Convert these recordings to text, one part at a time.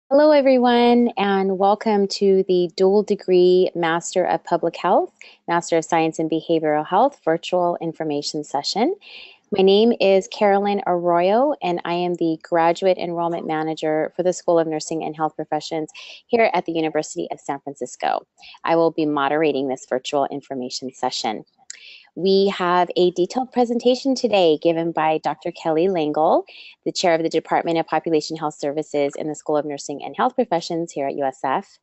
Hello, everyone, and welcome to the dual degree Master of Public Health, Master of Science in Behavioral Health virtual information session. My name is Carolyn Arroyo, and I am the Graduate Enrollment Manager for the School of Nursing and Health Professions here at the University of San Francisco. I will be moderating this virtual information session. We have a detailed presentation today given by Dr. Kelly Langle, the chair of the Department of Population Health Services in the School of Nursing and Health Professions here at USF.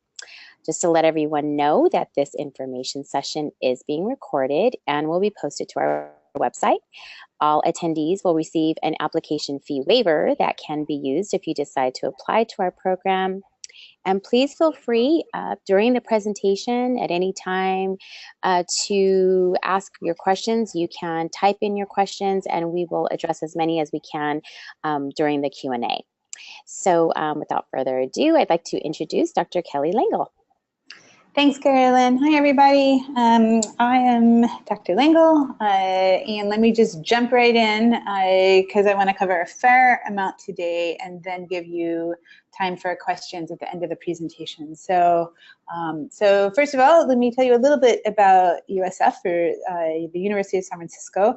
Just to let everyone know that this information session is being recorded and will be posted to our website. All attendees will receive an application fee waiver that can be used if you decide to apply to our program. And please feel free during the presentation at any time to ask your questions. You can type in your questions and we will address as many as we can during the Q&A. So without further ado, I'd like to introduce Dr. Kelly Langle. Thanks, Carolyn. Hi, everybody. I am Dr. Langle, and let me just jump right in because I want to cover a fair amount today and then give you time for questions at the end of the presentation. So first of all, let me tell you a little bit about USF, or the University of San Francisco.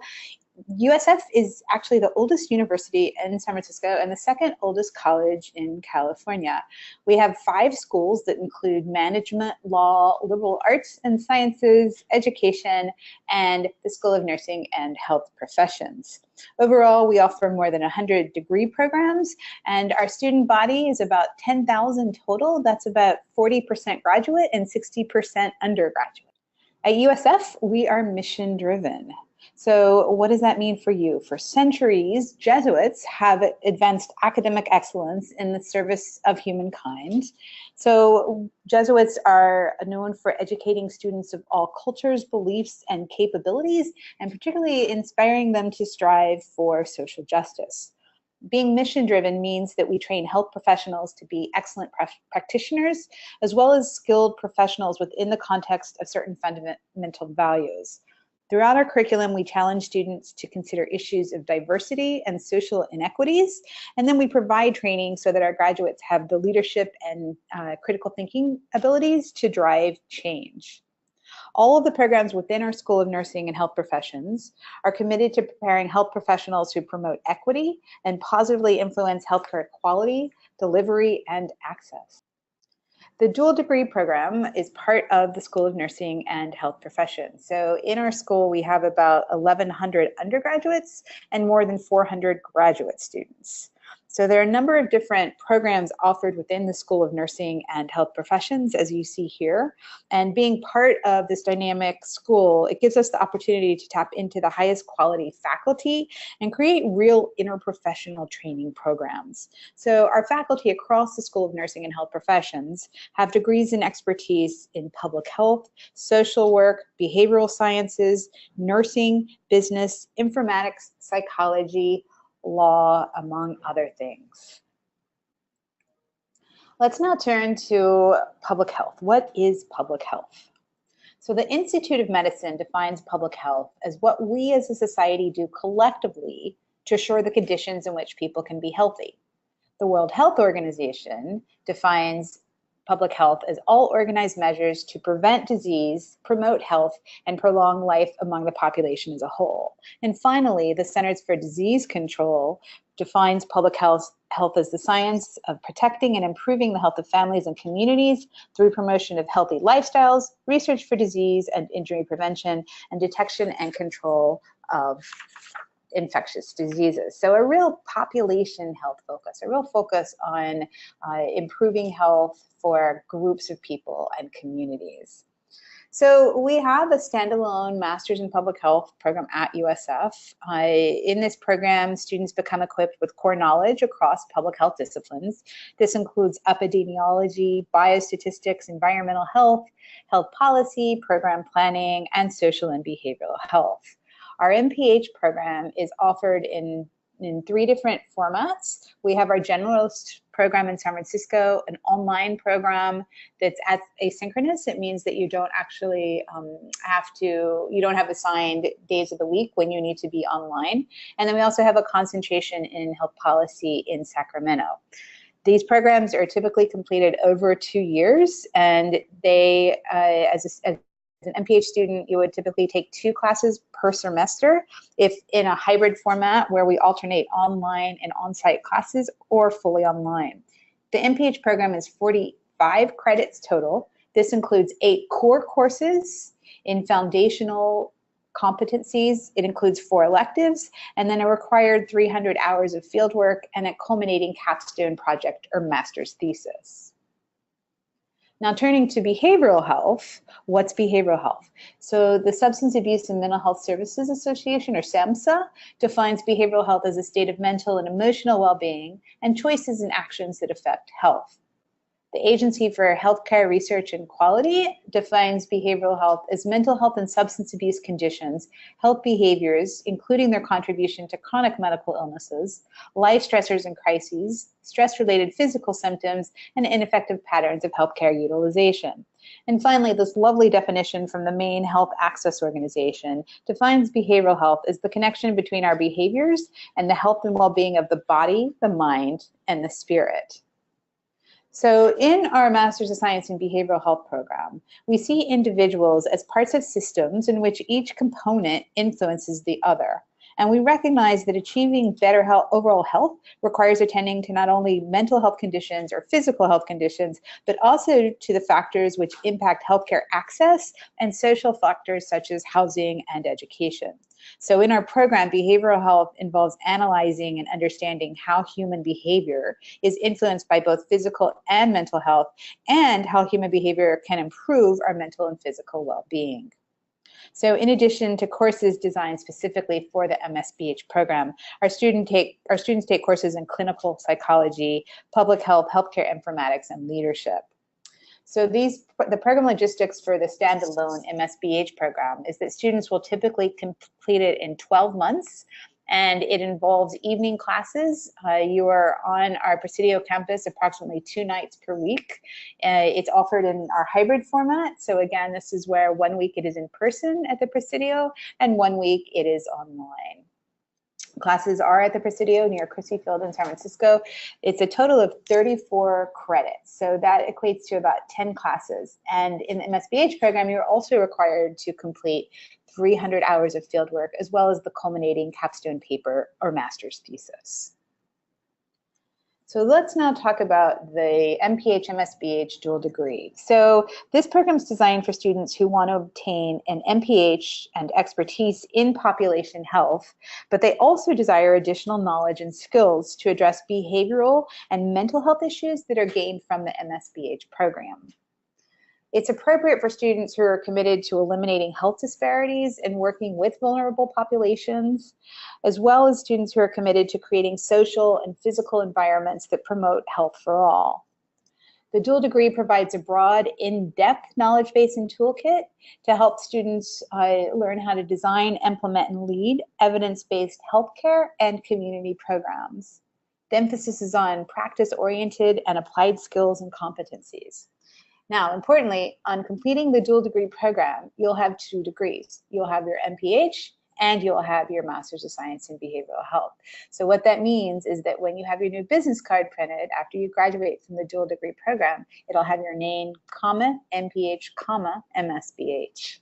USF is actually the oldest university in San Francisco and the second oldest college in California. We have 5 schools that include management, law, liberal arts and sciences, education, and the School of Nursing and Health Professions. Overall, we offer more than 100 degree programs, and our student body is about 10,000 total. That's about 40% graduate and 60% undergraduate. At USF, we are mission-driven. So what does that mean for you? For centuries, Jesuits have advanced academic excellence in the service of humankind. So Jesuits are known for educating students of all cultures, beliefs, and capabilities, and particularly inspiring them to strive for social justice. Being mission-driven means that we train health professionals to be excellent practitioners, as well as skilled professionals within the context of certain fundamental values. Throughout our curriculum, we challenge students to consider issues of diversity and social inequities, and then we provide training so that our graduates have the leadership and critical thinking abilities to drive change. All of the programs within our School of Nursing and Health Professions are committed to preparing health professionals who promote equity and positively influence healthcare quality, delivery, and access. The dual degree program is part of the School of Nursing and Health Professions. So in our school, we have about 1,100 undergraduates and more than 400 graduate students. So there are a number of different programs offered within the School of Nursing and Health Professions, as you see here. And being part of this dynamic school, it gives us the opportunity to tap into the highest quality faculty and create real interprofessional training programs. So our faculty across the School of Nursing and Health Professions have degrees and expertise in public health, social work, behavioral sciences, nursing, business, informatics, psychology, law, among other things. Let's now turn to public health. What is public health? So the Institute of Medicine defines public health as what we as a society do collectively to assure the conditions in which people can be healthy. The World Health Organization defines public health as all organized measures to prevent disease, promote health, and prolong life among the population as a whole. And finally, the Centers for Disease Control defines public health as the science of protecting and improving the health of families and communities through promotion of healthy lifestyles, research for disease and injury prevention, and detection and control of infectious diseases. So a real population health focus, a real focus on improving health for groups of people and communities. So we have a standalone Master's in Public Health program at USF. In this program, students become equipped with core knowledge across public health disciplines. This includes epidemiology, biostatistics, environmental health, health policy, program planning, and social and behavioral health. Our MPH program is offered in 3 different formats. We have our generalist program in San Francisco, an online program that's asynchronous. It means that you don't actually you don't have assigned days of the week when you need to be online. And then we also have a concentration in health policy in Sacramento. These programs are typically completed over 2 years, and they, as an MPH student, you would typically take 2 classes per semester, if in a hybrid format where we alternate online and on-site classes or fully online. The MPH program is 45 credits total. This includes 8 core courses in foundational competencies. It includes 4 electives, and then a required 300 hours of fieldwork and a culminating capstone project or master's thesis. Now, turning to behavioral health, what's behavioral health? So the Substance Abuse and Mental Health Services Association, or SAMHSA, defines behavioral health as a state of mental and emotional well-being and choices and actions that affect health. The Agency for Healthcare Research and Quality defines behavioral health as mental health and substance abuse conditions, health behaviors, including their contribution to chronic medical illnesses, life stressors and crises, stress-related physical symptoms, and ineffective patterns of healthcare utilization. And finally, this lovely definition from the Maine Health Access Organization defines behavioral health as the connection between our behaviors and the health and well-being of the body, the mind, and the spirit. So in our Master's of Science in Behavioral Health program, we see individuals as parts of systems in which each component influences the other. And we recognize that achieving better health, overall health requires attending to not only mental health conditions or physical health conditions, but also to the factors which impact healthcare access and social factors such as housing and education. So in our program, behavioral health involves analyzing and understanding how human behavior is influenced by both physical and mental health, and how human behavior can improve our mental and physical well-being. So in addition to courses designed specifically for the MSBH program, our students take courses in clinical psychology, public health, healthcare informatics, and leadership. So the program logistics for the standalone MSBH program is that students will typically complete it in 12 months, and it involves evening classes. You are on our Presidio campus approximately 2 nights per week. It's offered in our hybrid format. So again, this is where 1 week it is in person at the Presidio, and 1 week it is online. Classes are at the Presidio near Chrissy Field in San Francisco. It's a total of 34 credits. So that equates to about 10 classes. And in the MSBH program, you're also required to complete 300 hours of fieldwork, as well as the culminating capstone paper or master's thesis. So let's now talk about the MPH MSBH dual degree. So this program is designed for students who want to obtain an MPH and expertise in population health, but they also desire additional knowledge and skills to address behavioral and mental health issues that are gained from the MSBH program. It's appropriate for students who are committed to eliminating health disparities and working with vulnerable populations, as well as students who are committed to creating social and physical environments that promote health for all. The dual degree provides a broad, in-depth knowledge base and toolkit to help students learn how to design, implement, and lead evidence-based healthcare and community programs. The emphasis is on practice-oriented and applied skills and competencies. Now, importantly, on completing the dual degree program, you'll have 2 degrees. You'll have your MPH and you'll have your Master's of Science in Behavioral Health. So what that means is that when you have your new business card printed after you graduate from the dual degree program, it'll have your name, comma, MPH, comma, MSBH.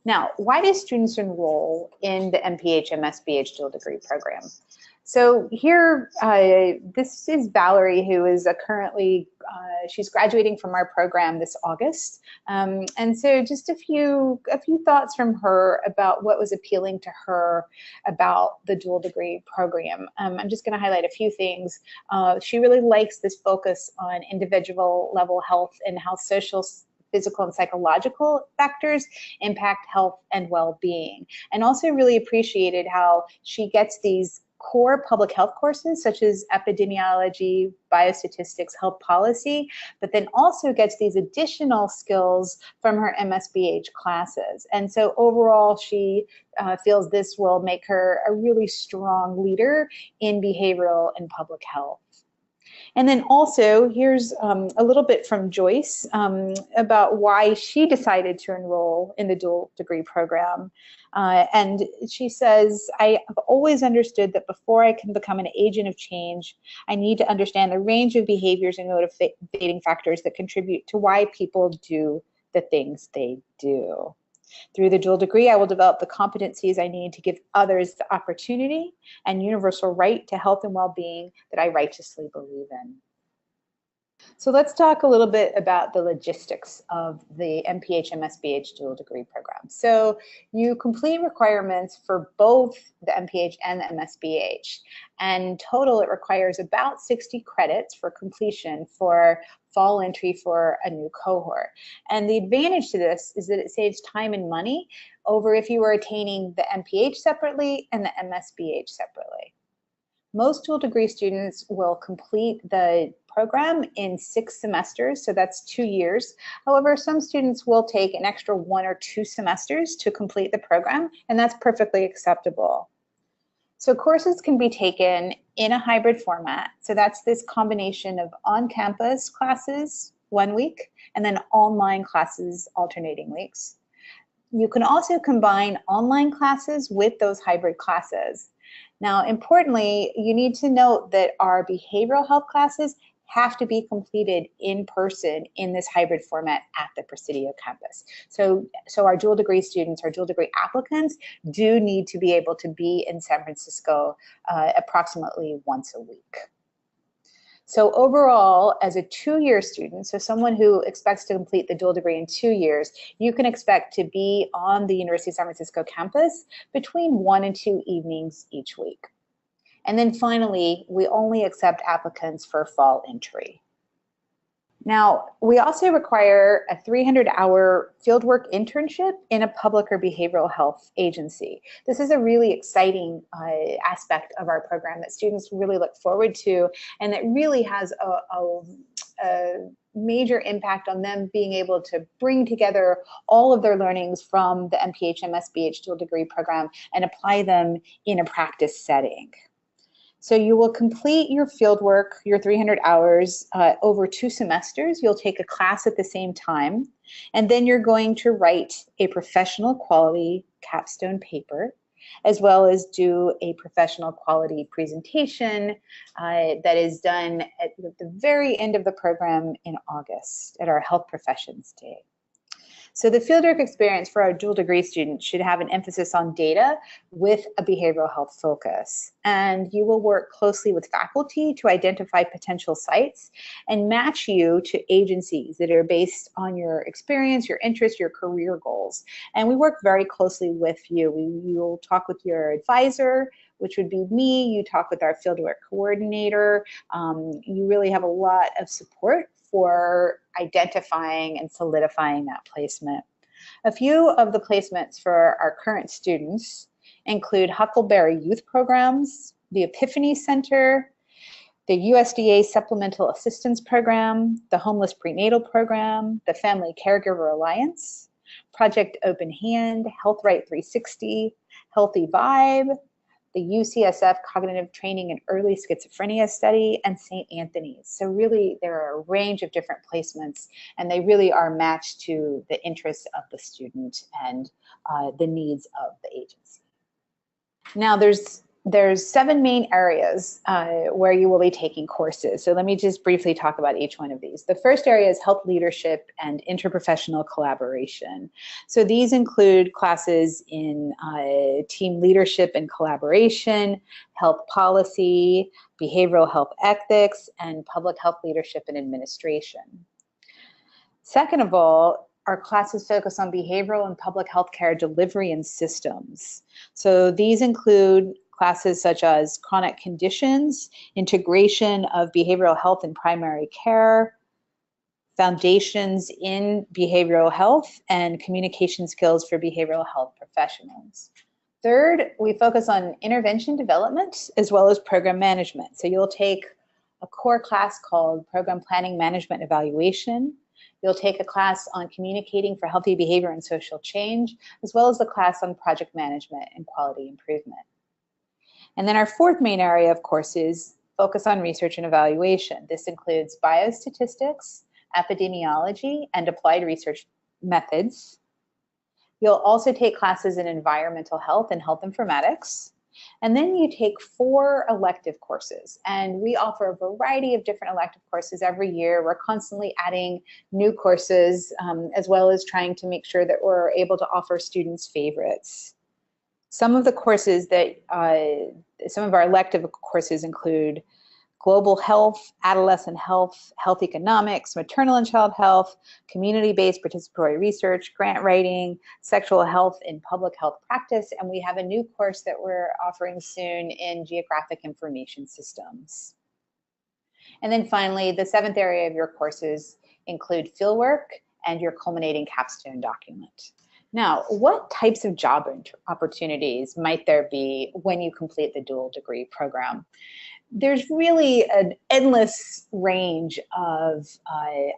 Now, why do students enroll in the MPH MSBH dual degree program? So here, this is Valerie, who is currently, she's graduating from our program this August. And so just a few thoughts from her about what was appealing to her about the dual degree program. I'm just gonna highlight a few things. She really likes this focus on individual level health and how social, physical, and psychological factors impact health and well-being. And also really appreciated how she gets these core public health courses such as epidemiology, biostatistics, health policy, but then also gets these additional skills from her MSBH classes. And so overall, she feels this will make her a really strong leader in behavioral and public health. And then also, here's a little bit from Joyce about why she decided to enroll in the dual degree program. And she says, I have always understood that before I can become an agent of change, I need to understand the range of behaviors and motivating factors that contribute to why people do the things they do. Through the dual degree, I will develop the competencies I need to give others the opportunity and universal right to health and well-being that I righteously believe in. So let's talk a little bit about the logistics of the MPH MS PhD dual degree program. So you complete requirements for both the MPH and the MSBH, and total it requires about 60 credits for completion for fall entry for a new cohort. And the advantage to this is that it saves time and money over if you were attaining the MPH separately and the MSBH separately. Most dual degree students will complete the program in 6 semesters, so that's 2 years. However, some students will take an extra 1 or 2 semesters to complete the program, and that's perfectly acceptable. So courses can be taken in a hybrid format. So that's this combination of on-campus classes 1 week and then online classes alternating weeks. You can also combine online classes with those hybrid classes. Now, importantly, you need to note that our behavioral health classes have to be completed in person in this hybrid format at the Presidio campus. So our dual degree students, our dual degree applicants do need to be able to be in San Francisco approximately once a week. So overall, as a 2-year student, so someone who expects to complete the dual degree in 2 years, you can expect to be on the University of San Francisco campus between 1 and 2 evenings each week. And then finally, we only accept applicants for fall entry. Now, we also require a 300-hour fieldwork internship in a public or behavioral health agency. This is a really exciting aspect of our program that students really look forward to, and that really has a major impact on them being able to bring together all of their learnings from the MPH MS PhD dual degree program and apply them in a practice setting. So you will complete your fieldwork, your 300 hours over 2 semesters. You'll take a class at the same time, and then you're going to write a professional quality capstone paper, as well as do a professional quality presentation that is done at the very end of the program in August at our Health Professions Day. So the fieldwork experience for our dual degree students should have an emphasis on data with a behavioral health focus. And you will work closely with faculty to identify potential sites and match you to agencies that are based on your experience, your interests, your career goals. And we work very closely with you. You'll talk with your advisor, which would be me. You talk with our fieldwork coordinator. You really have a lot of support for identifying and solidifying that placement. A few of the placements for our current students include Huckleberry Youth Programs, the Epiphany Center, the USDA Supplemental Assistance Program, the Homeless Prenatal Program, the Family Caregiver Alliance, Project Open Hand, Health Right 360, Healthy Vibe, the UCSF Cognitive Training and Early Schizophrenia Study, and St. Anthony's. So really, there are a range of different placements, and they really are matched to the interests of the student and the needs of the agency. Now, there's 7 main areas where you will be taking courses. So let me just briefly talk about each one of these. The first area is health leadership and interprofessional collaboration. So these include classes in team leadership and collaboration, health policy, behavioral health ethics, and public health leadership and administration. Second of all, our classes focus on behavioral and public health care delivery and systems. So these include classes such as chronic conditions, integration of behavioral health in primary care, foundations in behavioral health, and communication skills for behavioral health professionals. Third, we focus on intervention development as well as program management. So you'll take a core class called Program Planning, Management, Evaluation. You'll take a class on communicating for healthy behavior and social change, as well as the class on project management and quality improvement. And then our fourth main area of courses focus on research and evaluation. This includes biostatistics, epidemiology, and applied research methods. You'll also take classes in environmental health and health informatics. And then you take 4 elective courses, and we offer a variety of different elective courses every year. We're constantly adding new courses, as well as trying to make sure that we're able to offer students favorites. Some of the courses that, some of our elective courses include global health, adolescent health, health economics, maternal and child health, community-based participatory research, grant writing, sexual health in public health practice, and we have a new course that we're offering soon in geographic information systems. And then finally, the 7th area of your courses include fieldwork and your culminating capstone document. Now, what types of job opportunities might there be when you complete the dual degree program? There's really an endless range of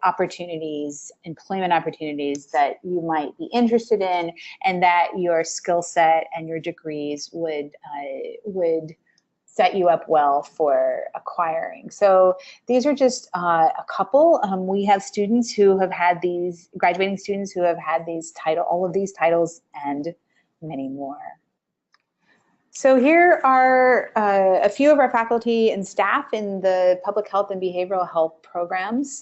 opportunities, employment opportunities that you might be interested in, and that your skill set and your degrees would set you up well for acquiring. So these are just a couple. We have students who have had these, graduating students who have had these all of these titles and many more. So here are a few of our faculty and staff in the public health and behavioral health programs.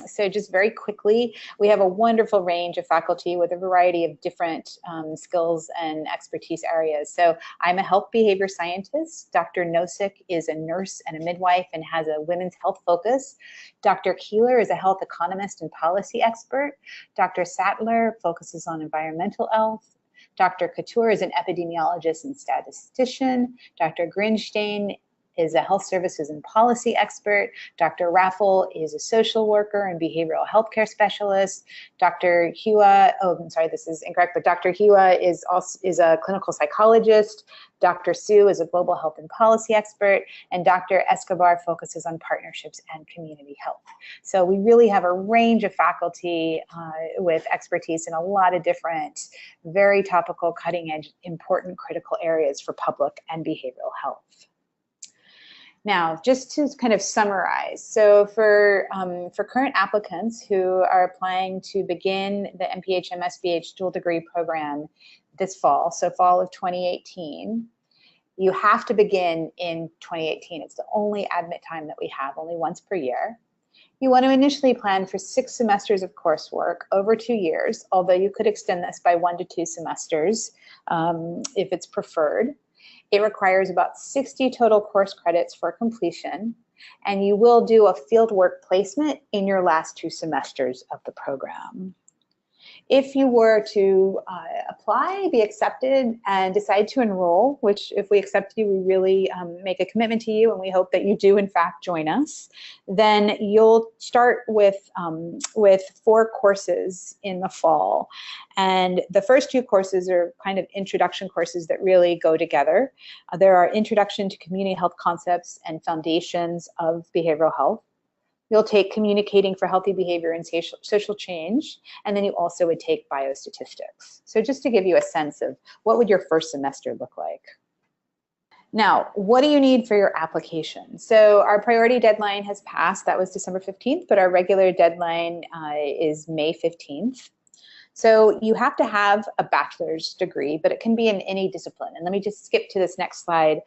So just very quickly, we have a wonderful range of faculty with a variety of different skills and expertise areas. So I'm a health behavior scientist. Dr. Nosik is a nurse and a midwife and has a women's health focus. Dr. Keeler is a health economist and policy expert. Dr. Sattler focuses on environmental health. Dr. Couture is an epidemiologist and statistician. Dr. Grinstein is a health services and policy expert. Dr. Raffel is a social worker and behavioral healthcare specialist. Dr. Hua, oh, I'm sorry, this is incorrect, but Dr. Hua is a clinical psychologist. Dr. Su is a global health and policy expert, and Dr. Escobar focuses on partnerships and community health. So we really have a range of faculty with expertise in a lot of different, very topical, cutting edge, important, critical areas for public and behavioral health. Now, just to kind of summarize, so for current applicants who are applying to begin the MPH MS PhD dual degree program this fall, so fall of 2018, you have to begin in 2018. It's the only admit time that we have, only once per year. You want to initially plan for 6 semesters of coursework over 2 years, although you could extend this by 1 to 2 semesters if it's preferred. It requires about 60 total course credits for completion, and you will do a fieldwork placement in your last 2 semesters of the program. If you were to apply, be accepted, and decide to enroll, which if we accept you, we really make a commitment to you, and we hope that you do in fact join us, then you'll start with 4 courses in the fall. And the first 2 courses are kind of introduction courses that really go together. There are Introduction to Community Health Concepts and Foundations of Behavioral Health. You'll take Communicating for Healthy Behavior and Social Change, and then you also would take Biostatistics. So just to give you a sense of what would your first semester look like. Now, what do you need for your application? So our priority deadline has passed. That was December 15th, but our regular deadline is May 15th. So you have to have a bachelor's degree, but it can be in any discipline. And let me just skip to this next slide.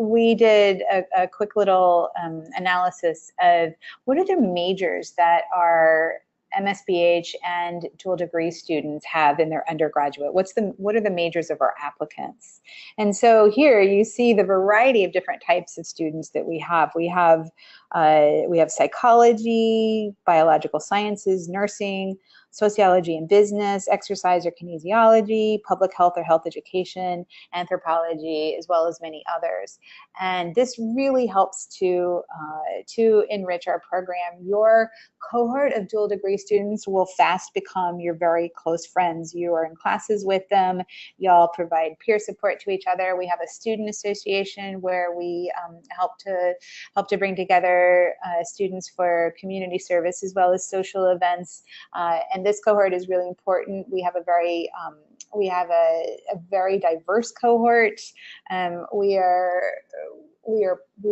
We did a quick little analysis of what are the majors that our MSBH and dual degree students have in their undergraduate. What are the majors of our applicants? And so here you see the variety of different types of students that we have. We have psychology, biological sciences, nursing, sociology and business, exercise or kinesiology, public health or health education, anthropology, as well as many others. And this really helps to enrich our program. Your cohort of dual degree students will fast become your very close friends. You are in classes with them. Y'all provide peer support to each other. We have a student association where we help to bring together students for community service as well as social events. And this cohort is really important. We have a very diverse cohort. we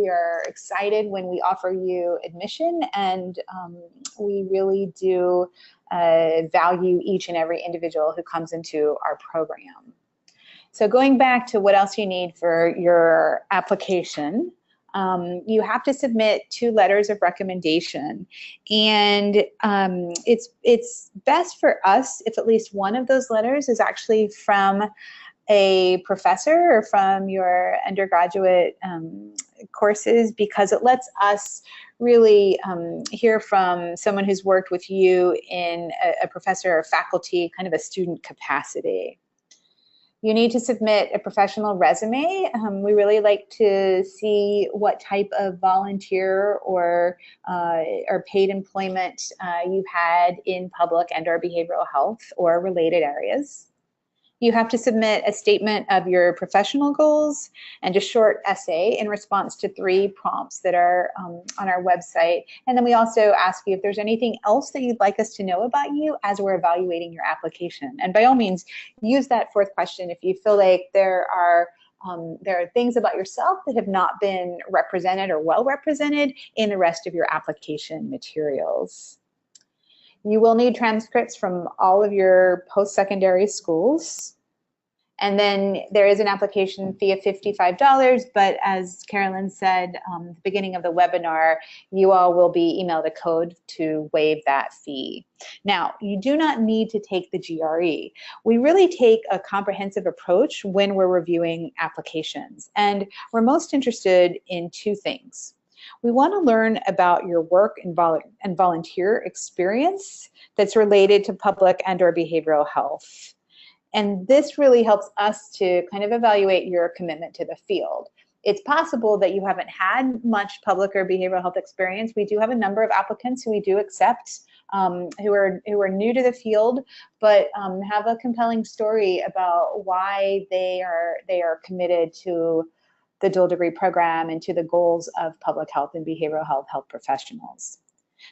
are excited when we offer you admission, and we really do value each and every individual who comes into our program. So going back to what else you need for your application, you have to submit 2 letters of recommendation, and it's best for us if at least one of those letters is actually from a professor or from your undergraduate courses, because it lets us really hear from someone who's worked with you in a professor or faculty, kind of a student capacity. You need to submit a professional resume. We really like to see what type of volunteer or paid employment you've had in public and/or behavioral health or related areas. You have to submit a statement of your professional goals and a short essay in response to 3 prompts that are on our website. And then we also ask you if there's anything else that you'd like us to know about you as we're evaluating your application. And by all means, use that 4th question if you feel like there are things about yourself that have not been represented or well represented in the rest of your application materials. You will need transcripts from all of your post-secondary schools. And then there is an application fee of $55, but as Carolyn said at the beginning of the webinar, you all will be emailed a code to waive that fee. Now, you do not need to take the GRE. We really take a comprehensive approach when we're reviewing applications, and we're most interested in 2 things. We want to learn about your work and volunteer experience that's related to public and/or behavioral health. And this really helps us to kind of evaluate your commitment to the field. It's possible that you haven't had much public or behavioral health experience. We do have a number of applicants who we do accept who are new to the field, but have a compelling story about why they are committed to the dual degree program and to the goals of public health and behavioral health professionals.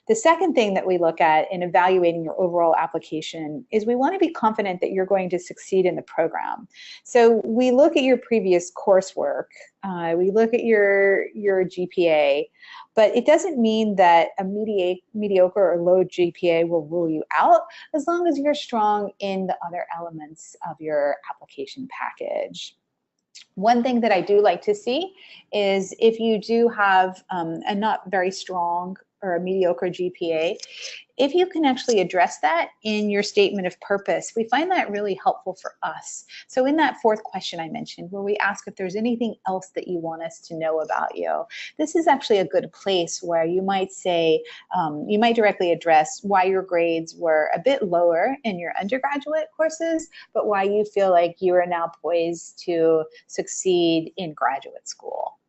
The second thing that we look at in evaluating your overall application is we want to be confident that you're going to succeed in the program. So we look at your previous coursework, we look at your GPA, but it doesn't mean that a mediocre or low GPA will rule you out as long as you're strong in the other elements of your application package. One thing that I do like to see is if you do have a not very strong or a mediocre GPA, if you can actually address that in your statement of purpose, we find that really helpful for us. So in that 4th question I mentioned, where we ask if there's anything else that you want us to know about you, this is actually a good place where you might say, you might directly address why your grades were a bit lower in your undergraduate courses, but why you feel like you are now poised to succeed in graduate school.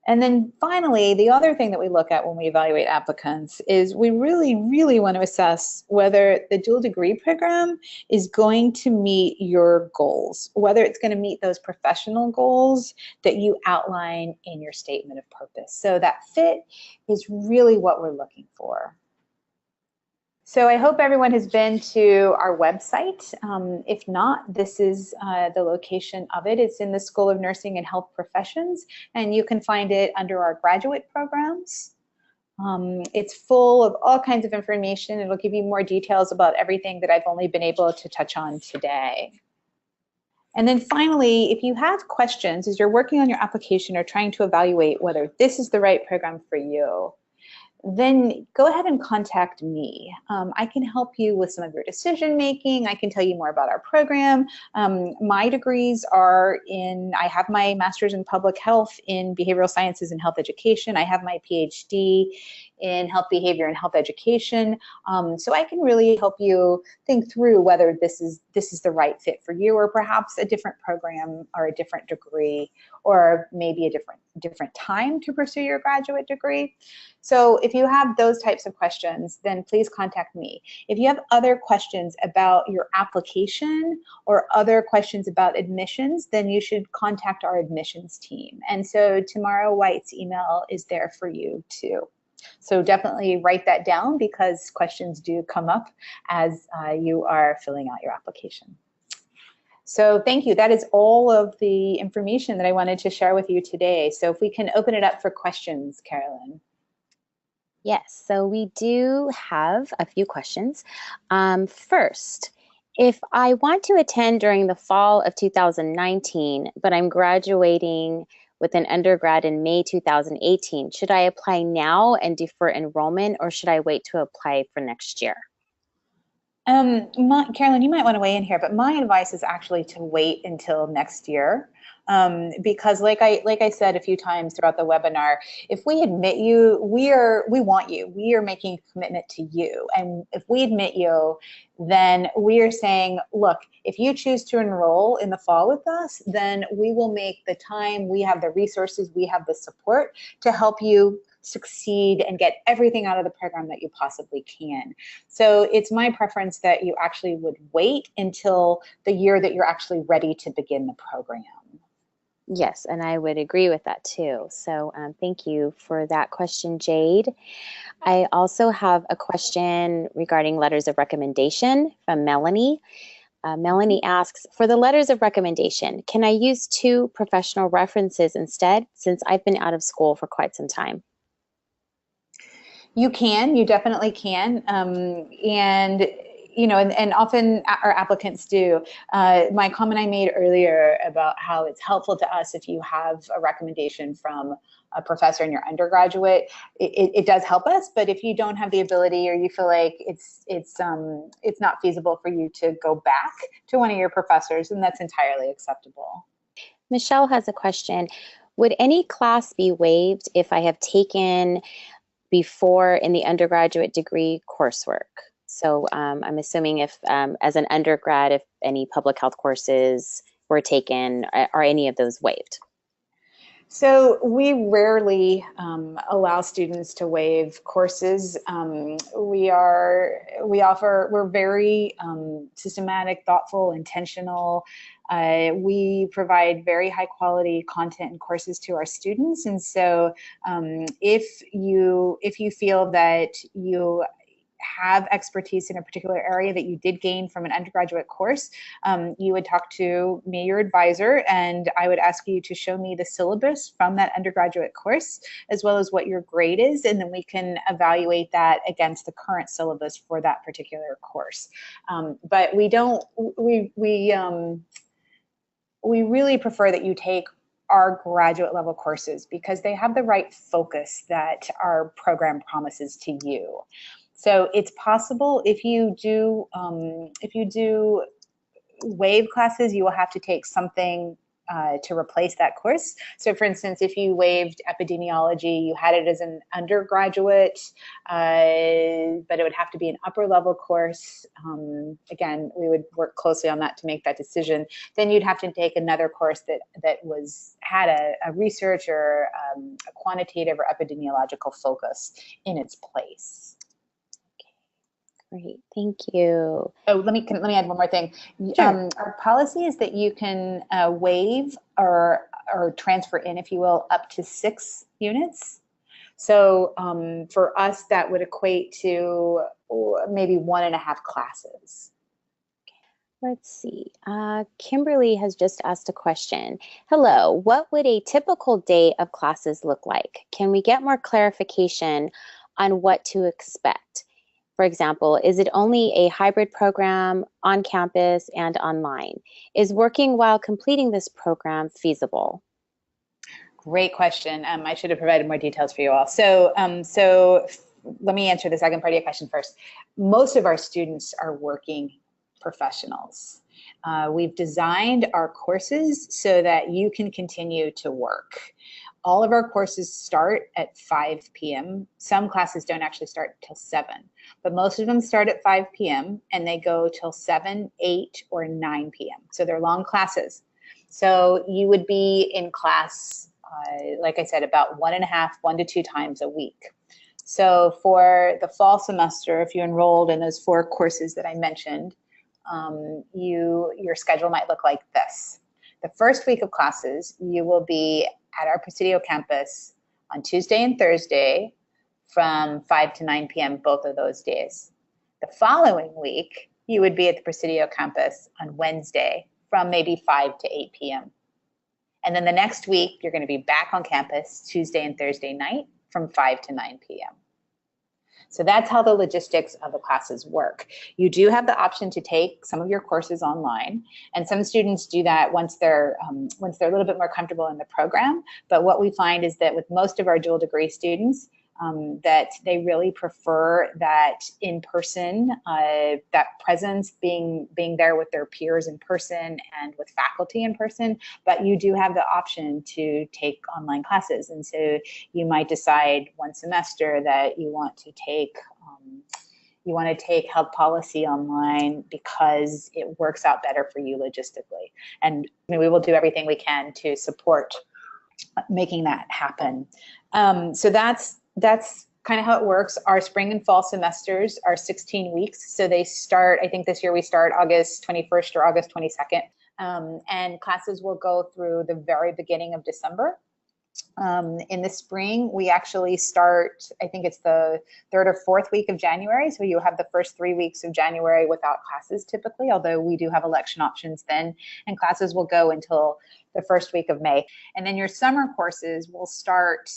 And then finally, the other thing that we look at when we evaluate applicants is we really, really want to assess whether the dual degree program is going to meet your goals, whether it's going to meet those professional goals that you outline in your statement of purpose. So that fit is really what we're looking for. So I hope everyone has been to our website. If not, this is the location of it. It's in the School of Nursing and Health Professions, and you can find it under our graduate programs. It's full of all kinds of information. It'll give you more details about everything that I've only been able to touch on today. And then finally, if you have questions as you're working on your application or trying to evaluate whether this is the right program for you, then go ahead and contact me. I can help you with some of your decision making. I can tell you more about our program. My degrees are I have my master's in public health in behavioral sciences and health education. I have my PhD in health behavior and health education. So I can really help you think through whether this is the right fit for you, or perhaps a different program or a different degree, or maybe a different time to pursue your graduate degree. So if you have those types of questions, then please contact me. If you have other questions about your application or other questions about admissions, then you should contact our admissions team. And so Tamara White's email is there for you too. So definitely write that down, because questions do come up as you are filling out your application. So thank you. That is all of the information that I wanted to share with you today. So if we can open it up for questions, Carolyn. Yes, so we do have a few questions. First, if I want to attend during the fall of 2019, but I'm graduating with an undergrad in May 2018, should I apply now and defer enrollment, or should I wait to apply for next year? Carolyn, you might want to weigh in here, but my advice is actually to wait until next year. Because like I said a few times throughout the webinar, if we admit you, we want you. We are making a commitment to you. And if we admit you, then we are saying, look, if you choose to enroll in the fall with us, then we will make the time, we have the resources, we have the support to help you succeed and get everything out of the program that you possibly can. So it's my preference that you actually would wait until the year that you're actually ready to begin the program. Yes, and I would agree with that too. So thank you for that question, Jade. I also have a question regarding letters of recommendation from Melanie. Melanie asks, for the letters of recommendation, can I use 2 professional references instead, since I've been out of school for quite some time? You can, you definitely can. And you know, and often our applicants do. My comment I made earlier about how it's helpful to us if you have a recommendation from a professor in your undergraduate, it does help us. But if you don't have the ability, or you feel like it's not feasible for you to go back to one of your professors, then that's entirely acceptable. Michelle has a question. Would any class be waived if I have taken before in the undergraduate degree coursework? So I'm assuming if, as an undergrad, if any public health courses were taken, are any of those waived? So we rarely allow students to waive courses. We're very systematic, thoughtful, intentional. We provide very high quality content and courses to our students. And so if you feel that you have expertise in a particular area that you did gain from an undergraduate course, you would talk to me, your advisor, and I would ask you to show me the syllabus from that undergraduate course, as well as what your grade is, and then we can evaluate that against the current syllabus for that particular course. But we really prefer that you take our graduate level courses because they have the right focus that our program promises to you. So it's possible if you do waive classes, you will have to take something to replace that course. So for instance, if you waived epidemiology, you had it as an undergraduate, but it would have to be an upper level course. Again, we would work closely on that to make that decision. Then you'd have to take another course that had a research or a quantitative or epidemiological focus in its place. Great, thank you. Oh, let me add one more thing. Sure. Our policy is that you can waive or transfer in, if you will, up to 6 units. So for us, that would equate to maybe 1.5 classes. Let's see. Kimberly has just asked a question. Hello, what would a typical day of classes look like? Can we get more clarification on what to expect? For example, is it only a hybrid program on campus and online? Is working while completing this program feasible? Great question. I should have provided more details for you all. So let me answer the second part of your question first. Most of our students are working professionals. We've designed our courses so that you can continue to work. All of our courses start at 5 p.m. Some classes don't actually start till 7, but most of them start at 5 p.m. and they go till 7, 8, or 9 p.m. So they're long classes. So you would be in class, like I said, about 1 to 2 times a week. So for the fall semester, if you enrolled in those 4 courses that I mentioned, your schedule might look like this. The first week of classes, you will be at our Presidio campus on Tuesday and Thursday from 5 to 9 p.m. both of those days. The following week, you would be at the Presidio campus on Wednesday from maybe 5 to 8 p.m. And then the next week, you're going to be back on campus Tuesday and Thursday night from 5 to 9 p.m. So that's how the logistics of the classes work. You do have the option to take some of your courses online, and some students do that once they're a little bit more comfortable in the program. But what we find is that with most of our dual degree students, that they really prefer that in person, that presence, being there with their peers in person and with faculty in person. But you do have the option to take online classes, and so you might decide one semester that you want to take health policy online because it works out better for you logistically. And we will do everything we can to support making that happen. So that's kind of how it works. Our spring and fall semesters are 16 weeks. So they start, I think this year we start August 21st or August 22nd. And classes will go through the very beginning of December. In the spring, we actually start, I think it's the 3rd or 4th week of January. So you have the first 3 weeks of January without classes typically, although we do have election options then, and classes will go until the 1st week of May. And then your summer courses will start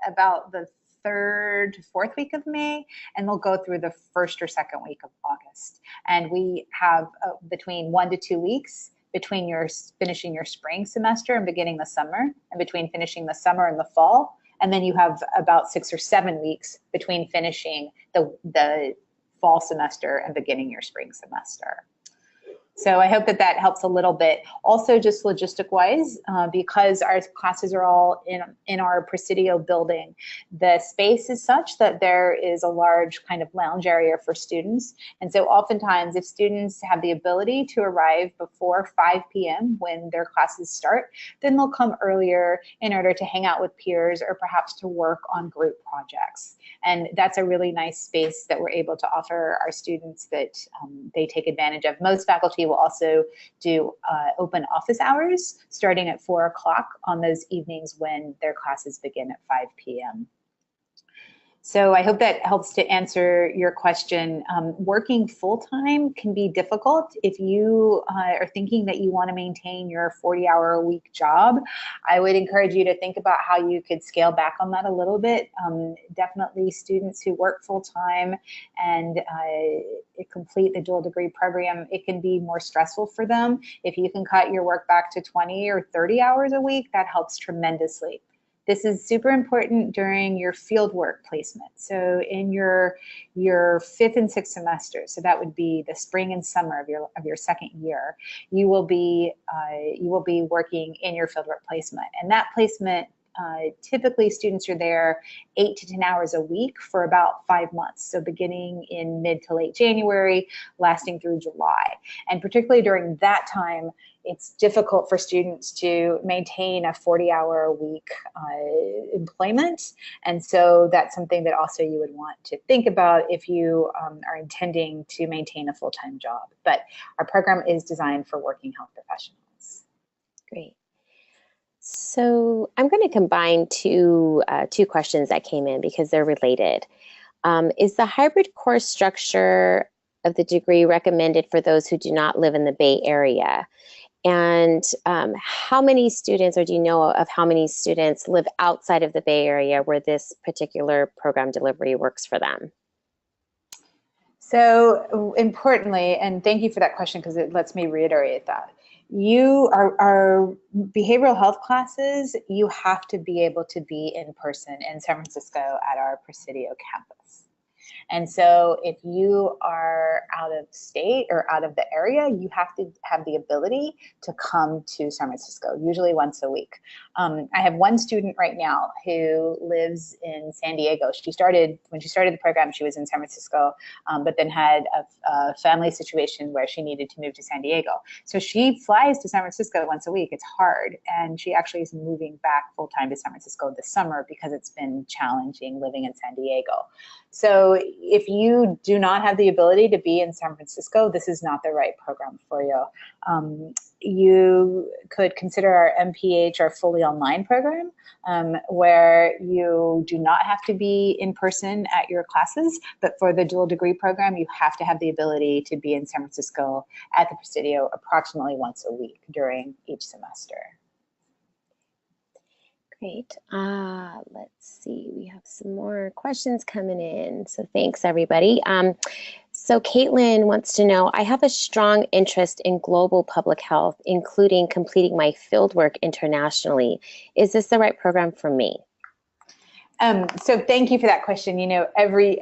about the 3rd to 4th week of May, and they'll go through the 1st or 2nd week of August. And we have between 1 to 2 weeks between your finishing your spring semester and beginning the summer, and between finishing the summer and the fall. And then you have about 6 or 7 weeks between finishing the fall semester and beginning your spring semester. So I hope that helps a little bit. Also, just logistic-wise, because our classes are all in our Presidio building, the space is such that there is a large kind of lounge area for students. And so oftentimes, if students have the ability to arrive before 5 p.m. when their classes start, then they'll come earlier in order to hang out with peers or perhaps to work on group projects. And that's a really nice space that we're able to offer our students that they take advantage of. Most faculty will also do open office hours starting at 4 o'clock on those evenings when their classes begin at 5 p.m. So I hope that helps to answer your question. Working full-time can be difficult. If you are thinking that you want to maintain your 40-hour-a-week job, I would encourage you to think about how you could scale back on that a little bit. Definitely students who work full-time and complete the dual degree program, it can be more stressful for them. If you can cut your work back to 20 or 30 hours a week, that helps tremendously. This is super important during your fieldwork placement. So in your 5th and 6th semesters, so that would be the spring and summer of your second year, you will be working in your fieldwork placement, and that placement. Typically, students are there 8 to 10 hours a week for about 5 months. So beginning in mid to late January, lasting through July. And particularly during that time, it's difficult for students to maintain a 40-hour-a-week employment. And so that's something that also you would want to think about if you are intending to maintain a full-time job. But our program is designed for working health professionals. Great. So I'm going to combine two questions that came in because they're related. Is the hybrid course structure of the degree recommended for those who do not live in the Bay Area? And how many students, or do you know of how many students live outside of the Bay Area where this particular program delivery works for them? So importantly, and thank you for that question because it lets me reiterate that, our behavioral health classes, you have to be able to be in person in San Francisco at our Presidio campus. And so if you are out of state or out of the area, you have to have the ability to come to San Francisco, usually once a week. I have one student right now who lives in San Diego. When she started the program, she was in San Francisco, but then had a family situation where she needed to move to San Diego. So she flies to San Francisco once a week. It's hard. And she actually is moving back full-time to San Francisco this summer because it's been challenging living in San Diego. So so if you do not have the ability to be in San Francisco, this is not the right program for you. You could consider our MPH, our fully online program, where you do not have to be in person at your classes, but for the dual degree program, you have to have the ability to be in San Francisco at the Presidio approximately once a week during each semester. Great. Let's see, we have some more questions coming in. So thanks, everybody. So Caitlin wants to know, I have a strong interest in global public health, including completing my fieldwork internationally. Is this the right program for me? So thank you for that question. You know, every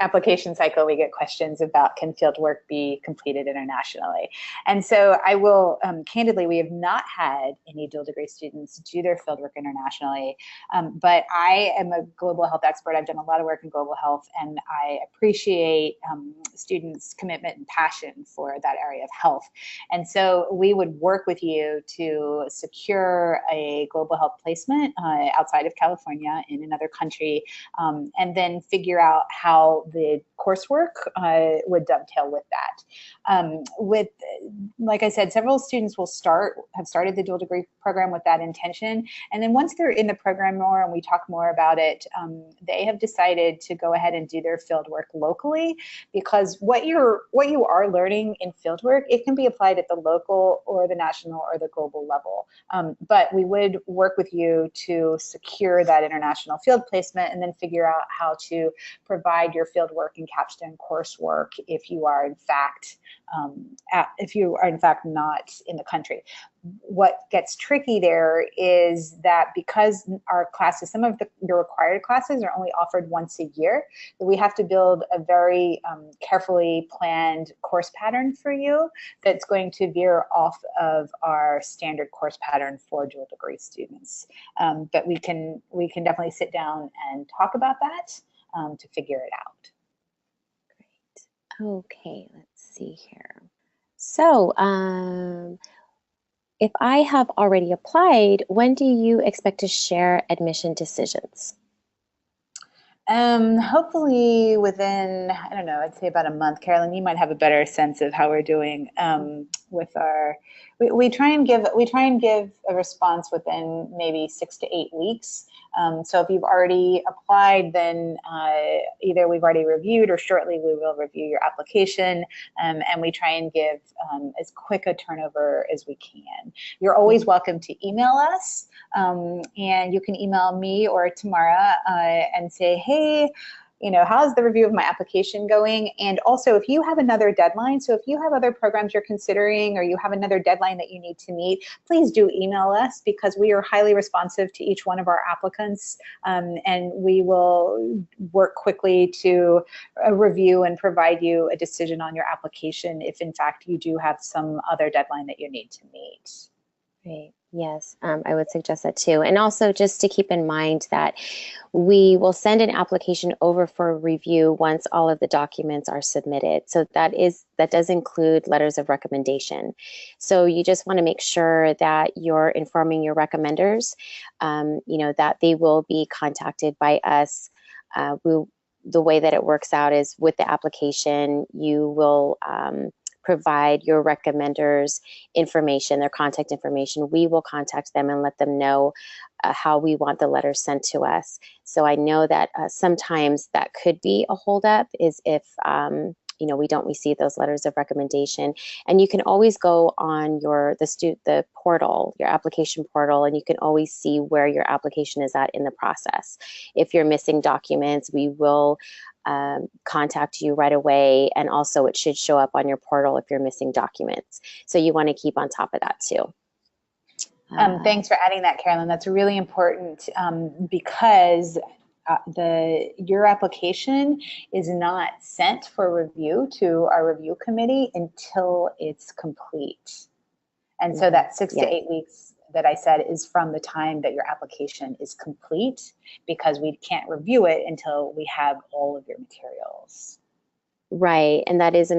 application cycle we get questions about, can field work be completed internationally? And so I will, candidly, we have not had any dual degree students do their field work internationally, but I am a global health expert. I've done a lot of work in global health, and I appreciate students' commitment and passion for that area of health. And so we would work with you to secure a global health placement outside of California in another country, and then figure out how the coursework would dovetail with that. Like I said, several students will have started the dual degree program with that intention, and then once they're in the program more and we talk more about it, they have decided to go ahead and do their field work locally, because what you are learning in field work, it can be applied at the local or the national or the global level. But we would work with you to secure that international field placement, and then figure out how to provide your field work and capstone coursework if you are in fact not in the country. What gets tricky there is that because our classes, some of your required classes are only offered once a year, we have to build a very carefully planned course pattern for you that's going to veer off of our standard course pattern for dual degree students. But we can definitely sit down and talk about that to figure it out. Great. Okay, let's see here. So, if I have already applied, when do you expect to share admission decisions? Hopefully within, I don't know, I'd say about a month. Carolyn, you might have a better sense of how we're doing with our. We try and give a response within maybe 6 to 8 weeks. So if you've already applied, then either we've already reviewed or shortly we will review your application, and we try and give as quick a turnover as we can. You're always welcome to email us, and you can email me or Tamara and say, hey, you know, how's the review of my application going? And also, if you have another deadline, so if you have other programs you're considering or you have another deadline that you need to meet, please do email us, because we are highly responsive to each one of our applicants, and we will work quickly to review and provide you a decision on your application if in fact you do have some other deadline that you need to meet. Right. Yes, I would suggest that too. And also just to keep in mind that we will send an application over for review once all of the documents are submitted. So that does include letters of recommendation. So you just want to make sure that you're informing your recommenders, you know, that they will be contacted by us. The way that it works out is with the application, you will provide your recommenders information, their contact information. We will contact them and let them know how we want the letters sent to us. So I know that sometimes that could be a holdup, is if you know, we don't receive those letters of recommendation. And you can always go on the portal, your application portal, and you can always see where your application is at in the process. If you're missing documents, we will contact you right away, and also it should show up on your portal if you're missing documents. So you want to keep on top of that too. Thanks for adding that, Carolyn. That's really important, because your application is not sent for review to our review committee until it's complete. And so that 6 to 8 weeks that I said is from the time that your application is complete, because we can't review it until we have all of your materials. Right, and that is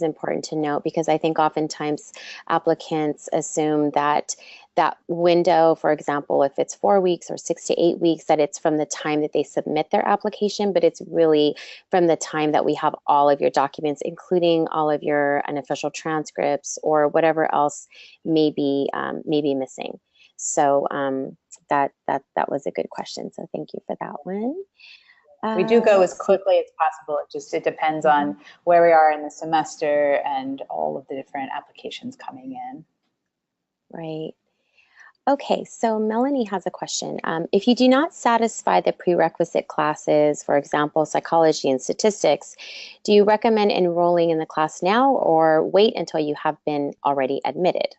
important to note, because I think oftentimes applicants assume that that window, for example, if it's 4 weeks or 6 to 8 weeks, that it's from the time that they submit their application, but it's really from the time that we have all of your documents, including all of your unofficial transcripts or whatever else may be missing. So that was a good question. So thank you for that one. We do go as quickly as possible. It depends on where we are in the semester and all of the different applications coming in. Right. Okay, so Melanie has a question. If you do not satisfy the prerequisite classes, for example, psychology and statistics, do you recommend enrolling in the class now or wait until you have been already admitted?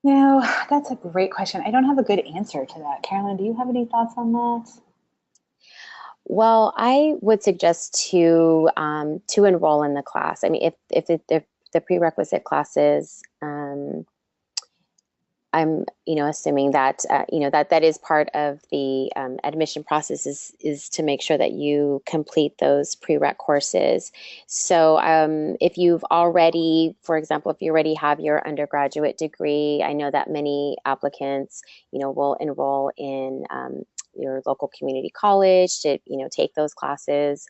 No, that's a great question. I don't have a good answer to that. Carolyn, do you have any thoughts on that? Well, I would suggest to enroll in the class. I mean, if the prerequisite classes, I'm assuming that that is part of the admission process is to make sure that you complete those prereq courses. So if you've already, for example, if you already have your undergraduate degree, I know that many applicants will enroll in your local community college to take those classes.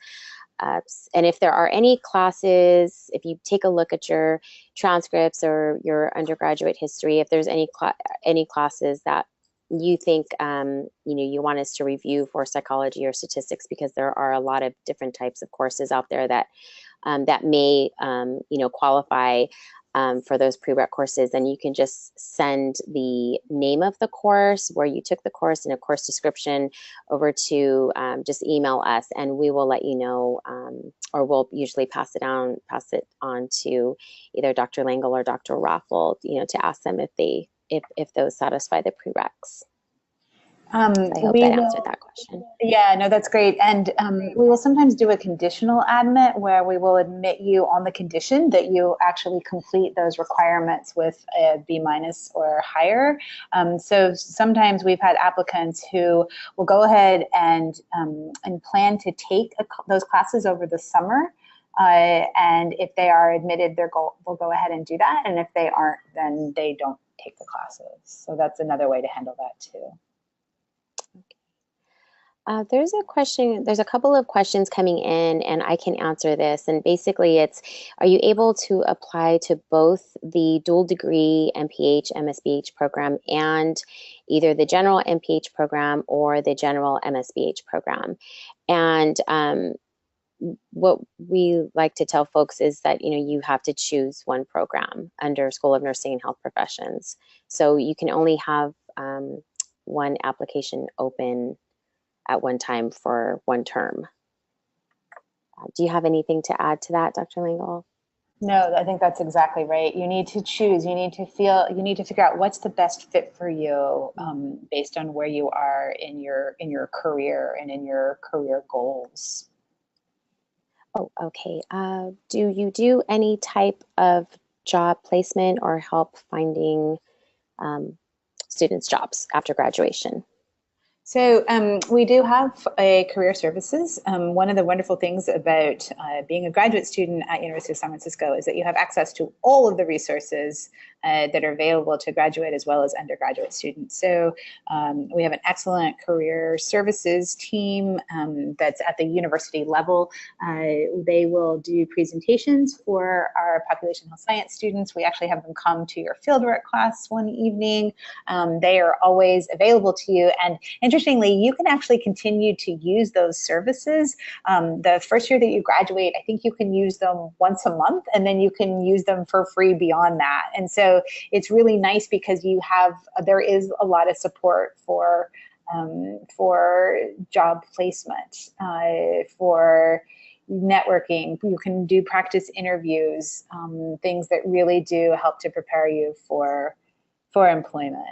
And if there are any classes, if you take a look at your transcripts or your undergraduate history, if there's any classes that you think you want us to review for psychology or statistics, because there are a lot of different types of courses out there that may qualify for those prereq courses, then you can just send the name of the course, where you took the course, and a course description over to just email us, and we will let you know, or we'll usually pass it on to either Dr. Langle or Dr. Raffel, to ask them if those satisfy the prereqs. I hope that answered that question. Yeah, no, that's great. And we will sometimes do a conditional admit where we will admit you on the condition that you actually complete those requirements with a B- or higher. So sometimes we've had applicants who will go ahead and plan to take those classes over the summer. And if they are admitted, they'll go ahead and do that. And if they aren't, then they don't take the classes. So that's another way to handle that too. There's a couple of questions coming in, and I can answer this. And basically it's, are you able to apply to both the dual degree MPH MS PhD program and either the general MPH program or the general MSBH program? And what we like to tell folks is that, you have to choose one program under School of Nursing and Health Professions. So you can only have one application open at one time for one term. Do you have anything to add to that, Dr. Langle? No, I think that's exactly right. You need to choose. You need to figure out what's the best fit for you based on where you are in your career and in your career goals. Oh, okay. Do you do any type of job placement or help finding students jobs after graduation? So we do have a career services. One of the wonderful things about being a graduate student at University of San Francisco is that you have access to all of the resources that are available to graduate as well as undergraduate students. So we have an excellent career services team that's at the university level. They will do presentations for our population health science students. We actually have them come to your fieldwork class one evening. They are always available to you. And interestingly, you can actually continue to use those services. The first year that you graduate, I think you can use them once a month, and then you can use them for free beyond that. And so it's really nice because there is a lot of support for job placement, for networking. You can do practice interviews, things that really do help to prepare you for employment.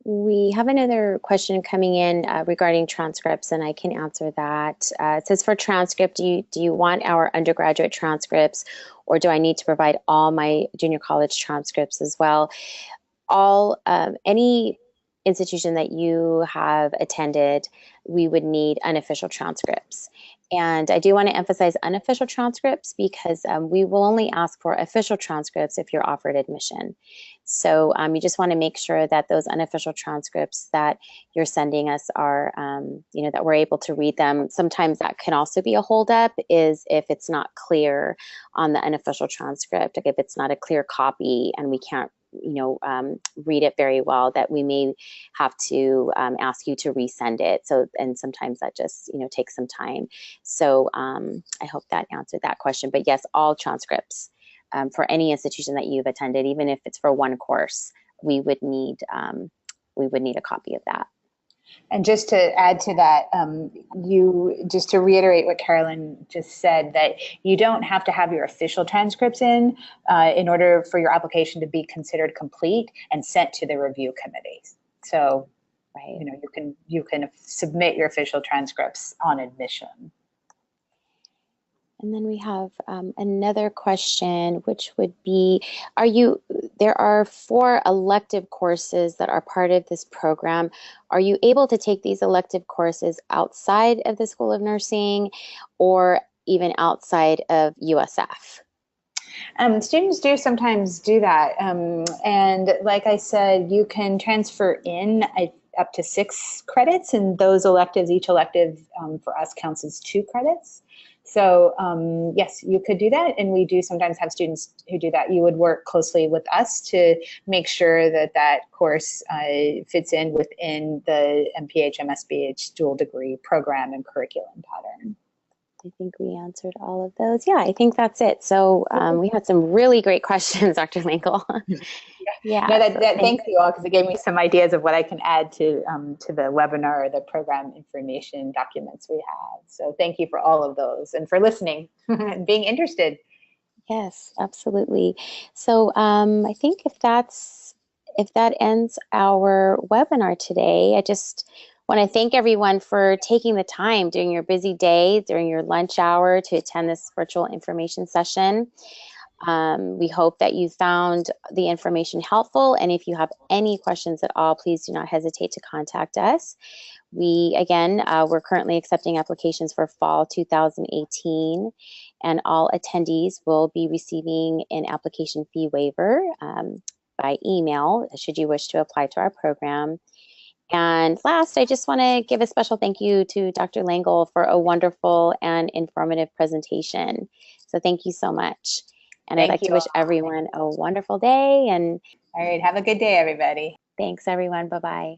We have another question coming in regarding transcripts, and I can answer that. It says, for transcript, do you want our undergraduate transcripts, or do I need to provide all my junior college transcripts as well? Any institution that you have attended, we would need unofficial transcripts. And I do want to emphasize unofficial transcripts because we will only ask for official transcripts if you're offered admission. So you just want to make sure that those unofficial transcripts that you're sending us are, that we're able to read them. Sometimes that can also be a holdup, is if it's not clear on the unofficial transcript, like if it's not a clear copy and we can't read it very well, that we may have to ask you to resend it. So, and sometimes that just, takes some time. So I hope that answered that question. But yes, all transcripts for any institution that you've attended, even if it's for one course, we would need a copy of that. And just to add to that, just to reiterate what Carolyn just said, that you don't have to have your official transcripts in order for your application to be considered complete and sent to the review committee. So, right, you can submit your official transcripts on admission. And then we have another question, which would be, there are 4 elective courses that are part of this program. Are you able to take these elective courses outside of the School of Nursing or even outside of USF? Students do sometimes do that. And like I said, you can transfer in up to 6 credits, and those electives, each elective for us counts as 2 credits. So yes, you could do that, and we do sometimes have students who do that. You would work closely with us to make sure that that course fits in within the MPH MS PhD dual degree program and curriculum pattern. I think we answered all of those. Yeah, I think that's it. So we had some really great questions, Dr. Lingle. Yeah. No, thank you all, because it gave me some ideas of what I can add to the webinar or the program information documents we have. So thank you for all of those and for listening and being interested. Yes, absolutely. So I think if that ends our webinar today, I just want to thank everyone for taking the time during your busy day, during your lunch hour, to attend this virtual information session. We hope that you found the information helpful, and if you have any questions at all, please do not hesitate to contact us. We're currently accepting applications for fall 2018, and all attendees will be receiving an application fee waiver by email, should you wish to apply to our program. And last, I just want to give a special thank you to Dr. Langle for a wonderful and informative presentation. So thank you so much. And I'd like to wish everyone a wonderful day. And all right, have a good day, everybody. Thanks, everyone. Bye-bye.